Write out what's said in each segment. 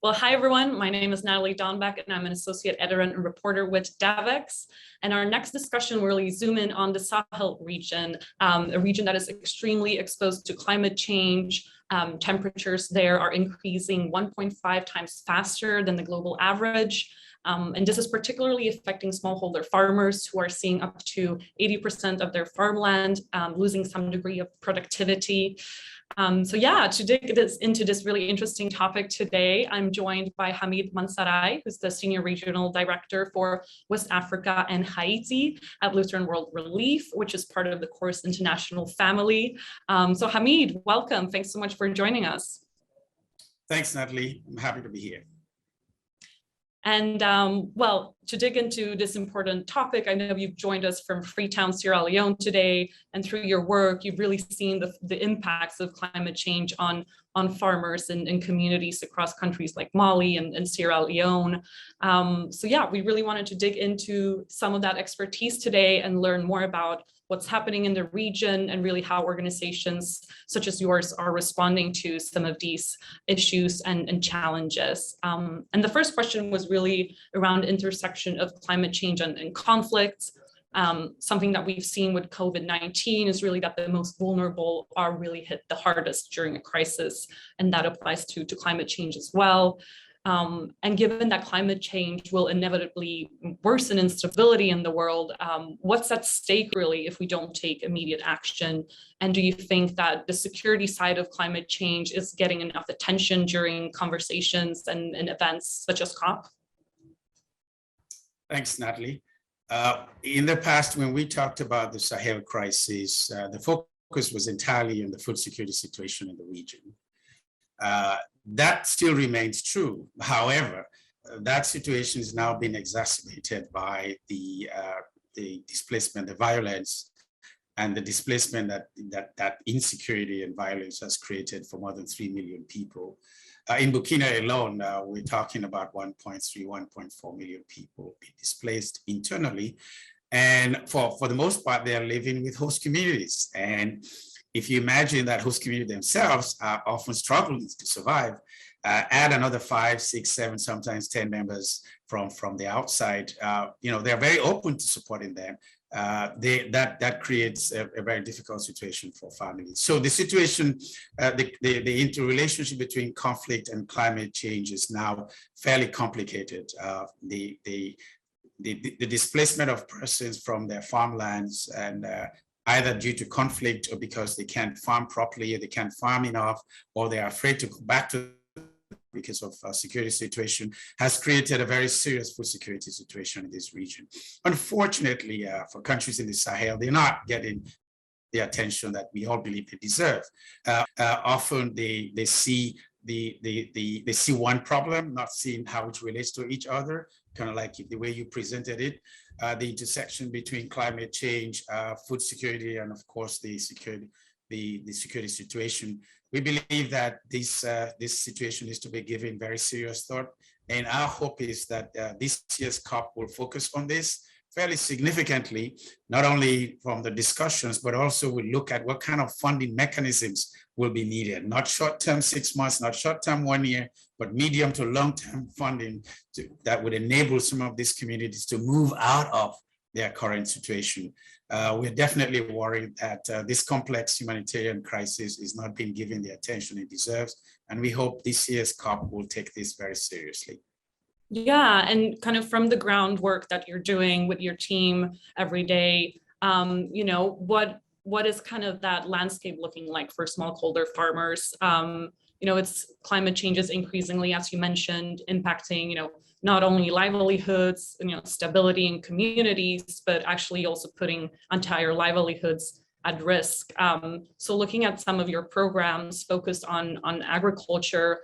Well, hi everyone. My name is Natalie Donback, and I'm an associate editor and reporter with Devex. And our next discussion will really zoom in on the Sahel region, a region that is extremely exposed to climate change. Temperatures there are increasing 1.5 times faster than the global average. And this is particularly affecting smallholder farmers who are seeing up to 80% of their farmland losing some degree of productivity. To dig into this really interesting topic today, I'm joined by Hamid Mansaray, who's the Senior Regional Director for West Africa and Haiti at Lutheran World Relief, which is part of the Corus International family. So Hamid, welcome. Thanks so much for joining us. Thanks, Natalie. I'm happy to be here. And to dig into this important topic, I know you've joined us from Freetown, Sierra Leone today, and through your work, you've really seen the impacts of climate change on farmers and communities across countries like Mali and Sierra Leone. We really wanted to dig into some of that expertise today and learn more about what's happening in the region and really how organizations such as yours are responding to some of these issues and challenges. And the first question was really around intersection of climate change and conflicts. Something that we've seen with COVID-19 is really that the most vulnerable are really hit the hardest during a crisis, and that applies to climate change as well. And given that climate change will inevitably worsen instability in the world, what's at stake really if we don't take immediate action? And do you think that the security side of climate change is getting enough attention during conversations and events such as COP? Thanks, Natalie. In the past, when we talked about the Sahel crisis, the focus was entirely on the food security situation in the region. That still remains true. However, that situation is now being exacerbated by the displacement, the violence, and the displacement that insecurity and violence has created for more than 3 million people. In Burkina alone, we're talking about 1.3, 1.4 million people being displaced internally. And for the most part, they are living with host communities. And if you imagine that host communities themselves are often struggling to survive, add another 5, 6, 7, sometimes 10 members from the outside, they're very open to supporting them. That creates a very difficult situation for families. So the situation, the interrelationship between conflict and climate change is now fairly complicated. The displacement of persons from their farmlands and either due to conflict or because they can't farm properly, or they can't farm enough, or they are afraid to go back to because of security situation, has created a very serious food security situation in this region. Unfortunately, for countries in the Sahel, they're not getting the attention that we all believe they deserve. Often they see they see one problem, not seeing how it relates to each other, kind of like the way you presented it, the intersection between climate change, food security, and of course the security situation. We believe that this situation is to be given very serious thought, and our hope is that this year's COP will focus on this fairly significantly, not only from the discussions, but also we look at what kind of funding mechanisms will be needed, not short-term 6 months, not short-term 1 year, but medium to long-term funding that would enable some of these communities to move out of their current situation. We're definitely worried that this complex humanitarian crisis is not being given the attention it deserves, and we hope this year's COP will take this very seriously. Yeah, and kind of from the groundwork that you're doing with your team every day, what is kind of that landscape looking like for smallholder farmers? It's climate change is increasingly, as you mentioned, impacting, not only livelihoods, stability in communities, but actually also putting entire livelihoods at risk. So looking at some of your programs focused on agriculture,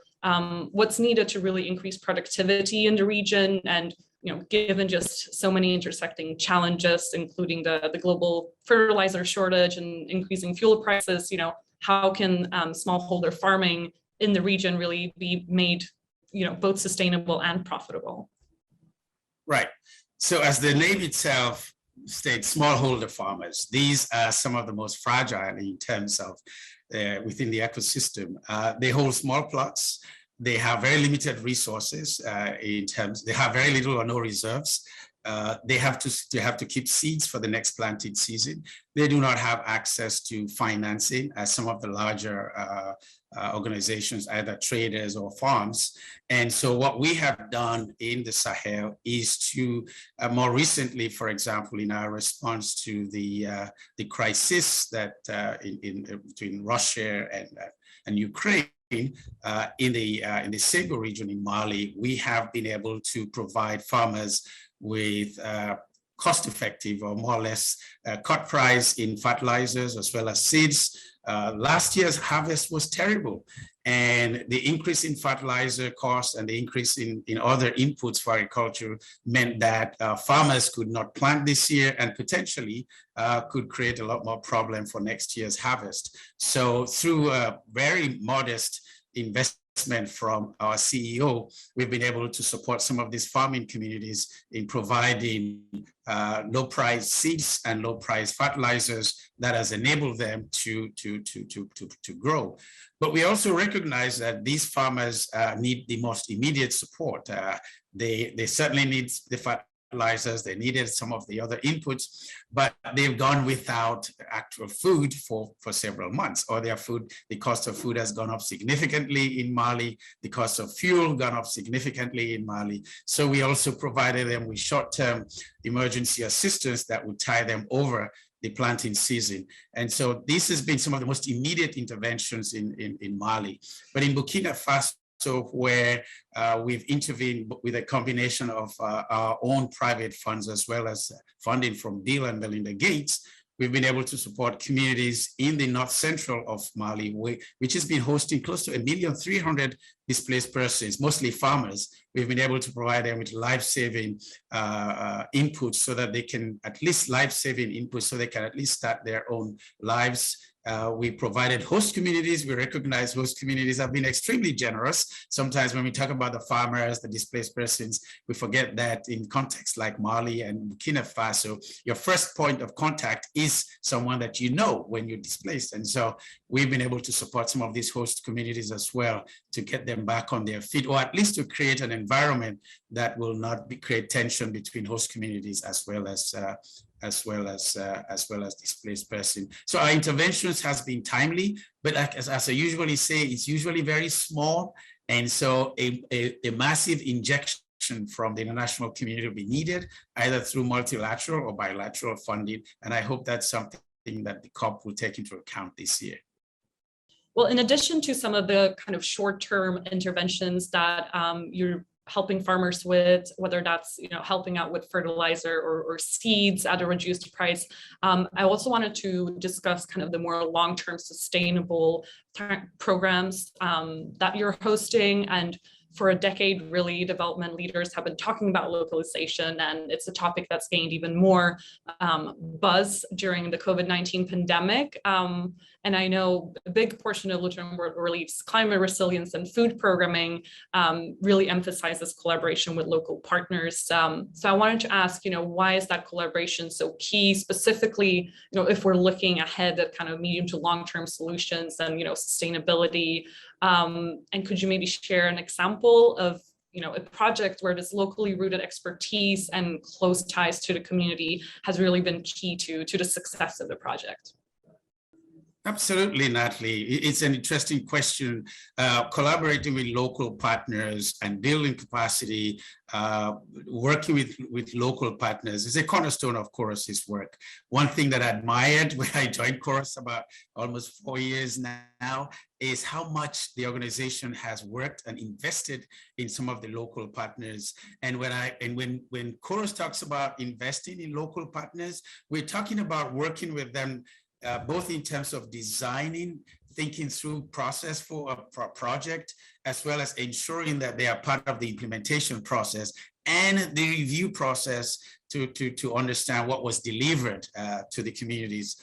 what's needed to really increase productivity in the region, and given just so many intersecting challenges, including the global fertilizer shortage and increasing fuel prices, how can smallholder farming in the region really be made both sustainable and profitable? Right. So as the name itself states, smallholder farmers, these are some of the most fragile in terms of within the ecosystem. They hold small plots. They have very limited resources in terms, they have very little or no reserves. They have to keep seeds for the next planting season. They do not have access to financing as some of the larger organizations, either traders or farms. And so what we have done in the Sahel is to more recently, for example, in our response to the crisis that between Russia and Ukraine, in the Sego region in Mali, we have been able to provide farmers with cost-effective or more or less cut price in fertilizers as well as seeds. Last year's harvest was terrible, and the increase in fertilizer costs and the increase in other inputs for agriculture meant that farmers could not plant this year and potentially could create a lot more problem for next year's harvest. So through a very modest investment from our CEO, we've been able to support some of these farming communities in providing low-price seeds and low-price fertilizers that has enabled them to grow. But we also recognize that these farmers need the most immediate support. They certainly need the fertilizers, they needed some of the other inputs, but they've gone without actual food for several months, or their food, the cost of food has gone up significantly in Mali, the cost of fuel gone up significantly in Mali. So we also provided them with short-term emergency assistance that would tie them over the planting season. And so this has been some of the most immediate interventions in Mali. But in Burkina Faso, where we've intervened with a combination of our own private funds as well as funding from Bill and Melinda Gates, we've been able to support communities in the north central of Mali, which has been hosting close to 1,300,000 displaced persons, mostly farmers. We've been able to provide them with life-saving inputs so that they can, at least life-saving inputs, so they can at least start their own lives. We provided host communities. We recognize host communities have been extremely generous. Sometimes when we talk about the farmers, the displaced persons, we forget that in contexts like Mali and Burkina Faso, your first point of contact is someone that you know when you're displaced. And so we've been able to support some of these host communities as well to get them back on their feet, or at least to create an environment that will not create tension between host communities as well as displaced person. So our interventions has been timely, but as I usually say, it's usually very small. And so a massive injection from the international community will be needed, either through multilateral or bilateral funding. And I hope that's something that the COP will take into account this year. Well, in addition to some of the kind of short-term interventions that you're helping farmers with, whether that's helping out with fertilizer or seeds at a reduced price, I also wanted to discuss kind of the more long-term sustainable programs that you're hosting. And for a decade, really, development leaders have been talking about localization, and it's a topic that's gained even more buzz during the COVID-19 pandemic. And I know a big portion of Lutheran World Relief's climate resilience and food programming really emphasizes collaboration with local partners. So I wanted to ask, why is that collaboration so key, specifically, if we're looking ahead at kind of medium to long-term solutions and, sustainability? And could you maybe share an example of a project where this locally rooted expertise and close ties to the community has really been key to the success of the project? Absolutely, Natalie. It's an interesting question. Collaborating with local partners and building capacity, working with local partners is a cornerstone of Corus's work. One thing that I admired when I joined Corus about almost 4 years now is how much the organization has worked and invested in some of the local partners. And when Corus talks about investing in local partners, we're talking about working with them both in terms of designing, thinking through process for a project, as well as ensuring that they are part of the implementation process and the review process to understand what was delivered to the communities.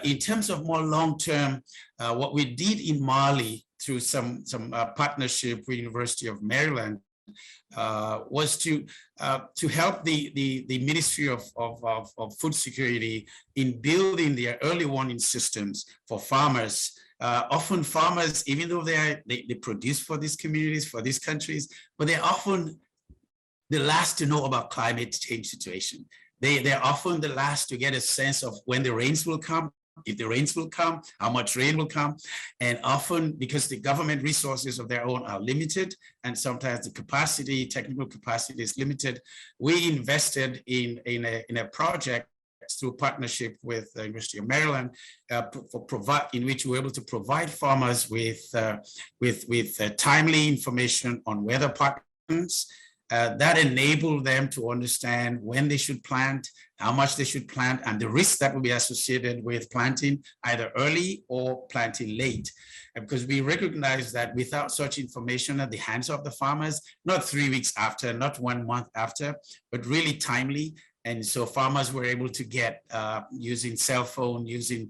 In terms of more long-term, what we did in Mali through some partnership with University of Maryland was to help the Ministry of Food Security in building their early warning systems for farmers Often farmers, even though they produce for these communities, for these countries, but they're often the last to know about climate change situation. They're often the last to get a sense of when the rains will come, if the rains will come, how much rain will come. And often because the government resources of their own are limited, and sometimes the capacity, technical capacity is limited, we invested in a project through partnership with the University of Maryland, in which we were able to provide farmers with timely information on weather patterns that enable them to understand when they should plant, how much they should plant, and the risks that will be associated with planting either early or planting late. Because we recognize that without such information at the hands of the farmers, not 3 weeks after, not 1 month after, but really timely. And so farmers were able to get using cell phone, using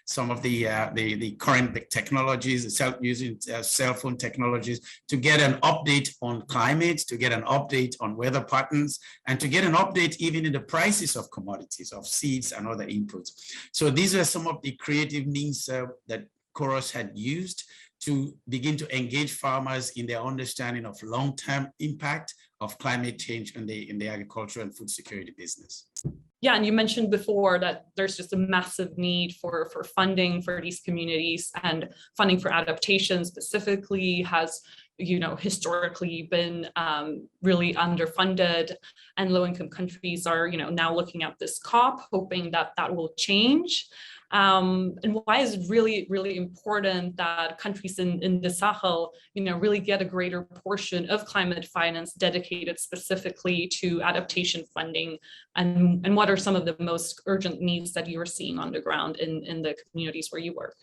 some of the current technologies, using cell phone technologies to get an update on climate, to get an update on weather patterns, and to get an update even in the prices of commodities, of seeds and other inputs. So these are some of the creative means that Corus had used to begin to engage farmers in their understanding of long-term impact of climate change in the agriculture and food security business. Yeah, and you mentioned before that there's just a massive need for funding for these communities, and funding for adaptation specifically has, historically been really underfunded, and low-income countries are, now looking at this COP, hoping that that will change. And why is it really, really important that countries in the Sahel, really get a greater portion of climate finance dedicated specifically to adaptation funding? And what are some of the most urgent needs that you are seeing on the ground in the communities where you work?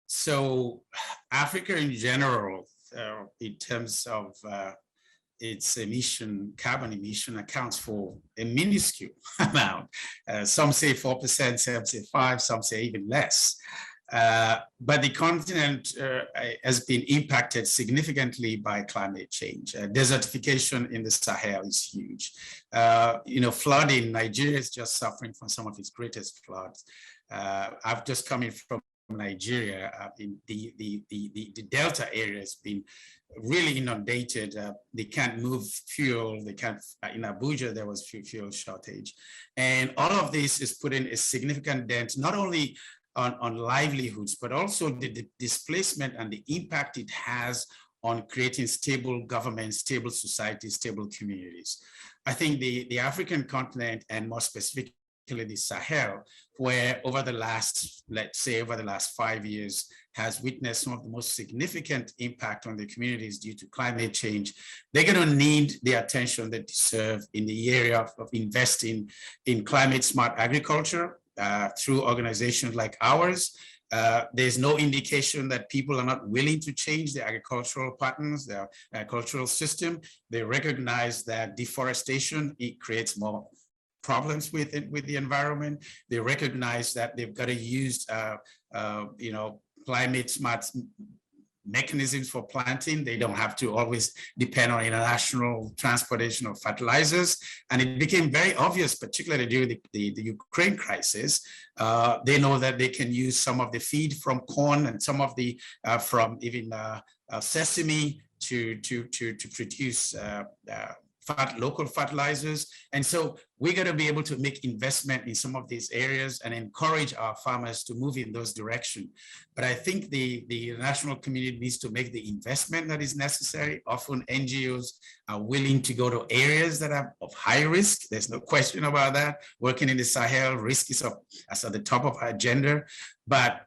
So Africa in general, in terms of its carbon emission accounts for a minuscule amount. Some say 4%, some say 5%, some say even less. But the continent has been impacted significantly by climate change. Desertification in the Sahel is huge. Flooding, Nigeria is just suffering from some of its greatest floods. I've just come in from Nigeria. In the Delta area has been really inundated. They can't move fuel. They can't. In Abuja, there was fuel shortage, and all of this is putting a significant dent not only on livelihoods, but also the displacement and the impact it has on creating stable governments, stable societies, stable communities. I think the African continent, and more specifically the Sahel, where over the last 5 years, has witnessed some of the most significant impact on the communities due to climate change. They're going to need the attention they deserve in the area of investing in climate smart agriculture through organizations like ours. There's no indication that people are not willing to change their agricultural patterns, their agricultural system. They recognize that deforestation, it creates more problems with the environment. They recognize that they've got to use climate smart mechanisms for planting. They don't have to always depend on international transportation of fertilizers. And it became very obvious, particularly during the Ukraine crisis. They know that they can use some of the feed from corn and some of the from even sesame to produce local fertilizers. And so we're going to be able to make investment in some of these areas and encourage our farmers to move in those directions. But I think the international community needs to make the investment that is necessary. Often NGOs are willing to go to areas that are of high risk. There's no question about that. Working in the Sahel, risk is at the top of our agenda. But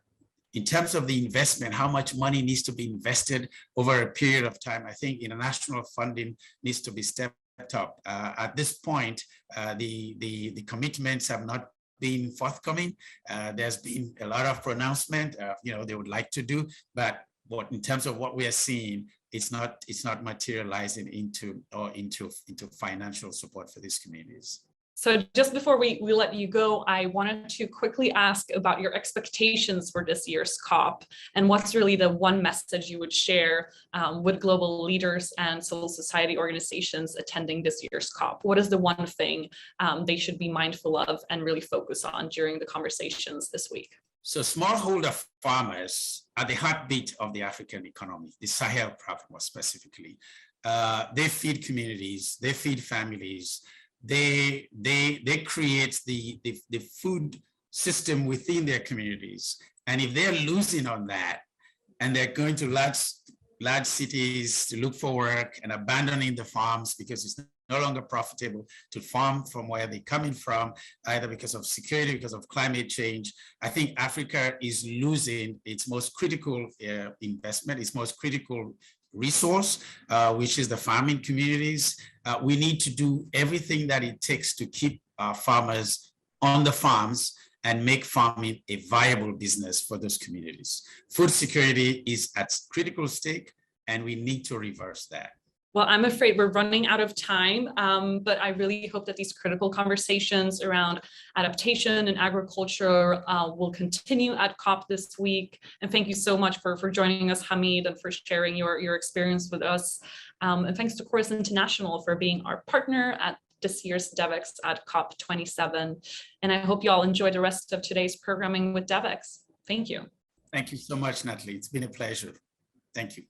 in terms of the investment, how much money needs to be invested over a period of time, I think international funding needs to be stepped up. At this point, the commitments have not been forthcoming. There's been a lot of pronouncement, they would like to do, but in terms of what we are seeing, it's not materializing into financial support for these communities. So just before we let you go, I wanted to quickly ask about your expectations for this year's COP, and what's really the one message you would share with global leaders and civil society organizations attending this year's COP. What is the one thing they should be mindful of and really focus on during the conversations this week? So smallholder farmers are the heartbeat of the African economy, the Sahel proper more specifically. They feed communities, they feed families, they create the food system within their communities. And if they're losing on that, and they're going to large cities to look for work and abandoning the farms because it's no longer profitable to farm from where they're coming from, either because of security, because of climate change, I think Africa is losing its most critical investment, its most critical resource, which is the farming communities. We need to do everything that it takes to keep our farmers on the farms and make farming a viable business for those communities. Food security is at critical stake, and we need to reverse that. Well, I'm afraid we're running out of time, but I really hope that these critical conversations around adaptation and agriculture will continue at COP this week. And thank you so much for joining us, Hamid, and for sharing your experience with us. And thanks to Corus International for being our partner at this year's Devex at COP27. And I hope you all enjoy the rest of today's programming with Devex. Thank you. Thank you so much, Natalie. It's been a pleasure. Thank you.